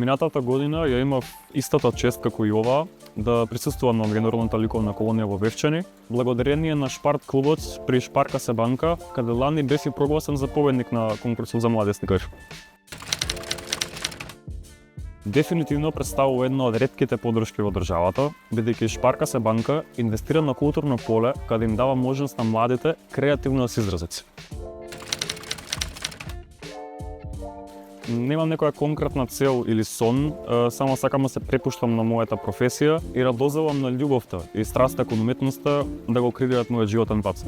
Минатата година ја имав истата чест како и оваа да присуствувам на генералната ликовна колонија во Вевчани, благодарение на Шпарт клубот при Шпарка се банка, каде лани бев и прогласен за победник на конкурсот за младесникар. Дефинитивно представува една од ретките поддршки во државата, бидејќи Шпарка се банка инвестира на културно поле каде им дава можност на младите креативно да се изразат. Немам некоја конкретна цел или сон, само сакам да се препуштам на мојата професија и радозавам на љубовта и страста кон уметноста да го креираат мојот животен пат.